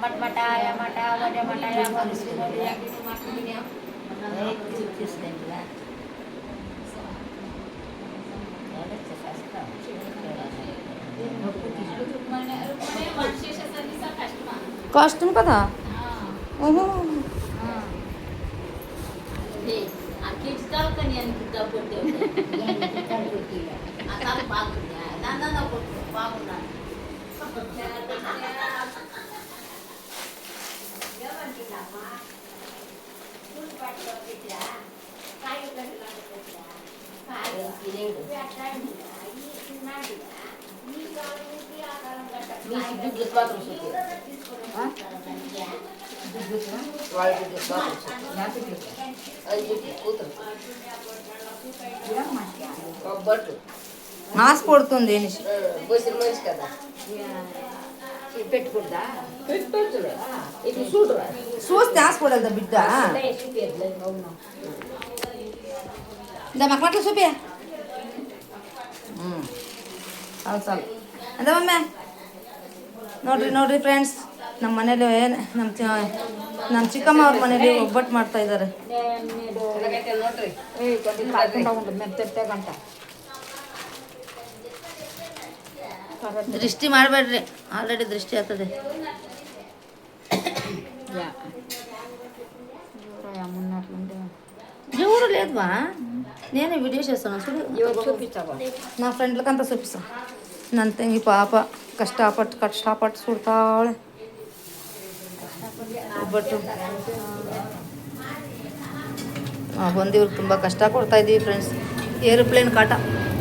మటమటాయ మట వడ మటాయ कॉस्ट्यूम का था ओहो నాస్ పడుతుంది కదా చూస్తే ఆశపడదా బిడ్డ ಮಕ್ಕಳ ಸೂಪಿ ಸಾಲು ಅದ ಮಮ್ಮೆ ನೋಡ್ರಿ ಫ್ರೆಂಡ್ಸ್ ನಮ್ಮ ಮನೇಲಿ ನಮ್ಮ ಚಿಕ್ಕಮ್ಮ ಅವ್ರ ಮನೇಲಿ ಒಬ್ಬಟ್ಟು ಮಾಡ್ತಾ ಇದ್ದಾರೆ. ದೃಷ್ಟಿ ಮಾಡಬೇಡ್ರಿ, ಆಲ್ರೆಡಿ ದೃಷ್ಟಿ ಆಗ್ತದೆ. ఎవరు లేదువా, నేనే వీడియో చేస్తాను. నా ఫ్రెండ్లకంతా చూపిస్తాను. ನನ್ನ ತಂಗಿ ಪಾಪ ಕಷ್ಟಪಟ್ಟು ಸುಡ್ತಾವಳೆ ಒಬ್ಬಟ್ಟು. ಬಂದಿವ್ರಿಗೆ ತುಂಬ ಕಷ್ಟ ಕೊಡ್ತಾ ಇದ್ದೀವಿ ಫ್ರೆಂಡ್ಸ್. ಏರೋಪ್ಲೇನ್ ಕಾಟ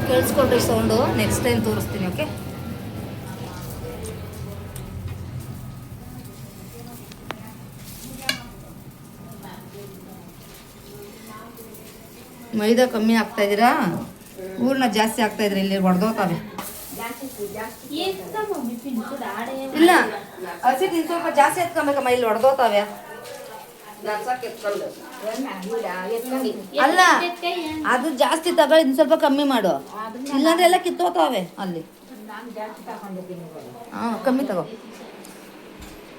ಕೇಳಿಸ್ಕೊಳ್ರಿ ಸೌಂಡು, ನೆಕ್ಸ್ಟ್ ಟೈಮ್ ತೋರಿಸ್ತೀನಿ. ಓಕೆ, ಮೈದಾ ಕಮ್ಮಿ ಆಗ್ತಾ ಇದ್ದೀರಾ, ಹೂರ್ಣ ಜಾಸ್ತಿ ಆಗ್ತಾ ಇದ್ರಿ. ಇಲ್ಲಿ ಹೊಡೆದೋತಾವೆ. ಇಲ್ಲ ಹಸಿ ತಿನ್ ಸ್ವಲ್ಪ ಜಾಸ್ತಿ ಎತ್ಕೊಬೇಕಮ್ಮ, ಇಲ್ಲಿ ಹೊಡೆದೋತಾವೆ. ಅಲ್ಲ ಅದು ಜಾಸ್ತಿ ತಗೊಳ್ಳಿ, ಇನ್ನು ಸ್ವಲ್ಪ ಕಮ್ಮಿ ಮಾಡು, ಇಲ್ಲಾಂದ್ರೆ ಎಲ್ಲ ಕಿತ್ತೋತಾವೆ ಅಲ್ಲಿ. ಹಾಂ ಕಮ್ಮಿ ತಗೋ.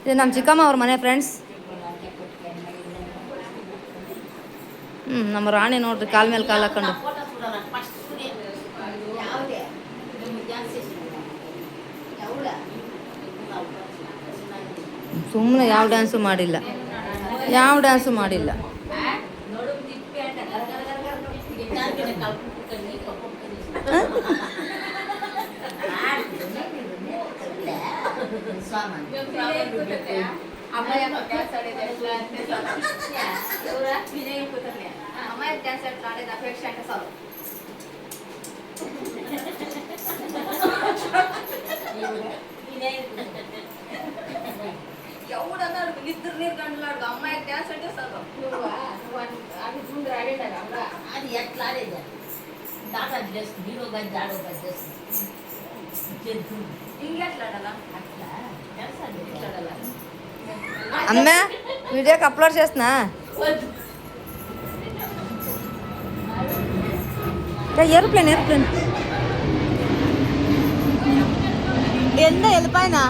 ಇದು ನಮ್ಮ ಚಿಕ್ಕಮ್ಮ ಅವ್ರ ಮನೆ ಫ್ರೆಂಡ್ಸ್. ನಮ್ಮ ರಾಣಿ ನೋಡ್ರಿ, ಕಾಲ ಮೇಲೆ ಕಾಲು ಹಾಕೊಂಡು ಸುಮ್ಮನೆ ಯಾವ ಡ್ಯಾನ್ಸು ಮಾಡಿಲ್ಲ. ఇద్దరు నీరు గంటలాడు అమ్మాయి డ్యాన్స్ అంటే అది చూడు ఆడేటారు. అది ఎట్లా ఆడేది దాకా చేస్తుంది, హీరో గది ఆడో గది చేస్తుంది. ఇంకెట్లా ఆడాలా? అట్లా డ్యాన్స్ ఆడాలా? అమ్మే వీడియోకి అప్లోడ్ చేస్తున్నా. ఏరోప్లేన్ ఎంత వెళ్ళిపోయినా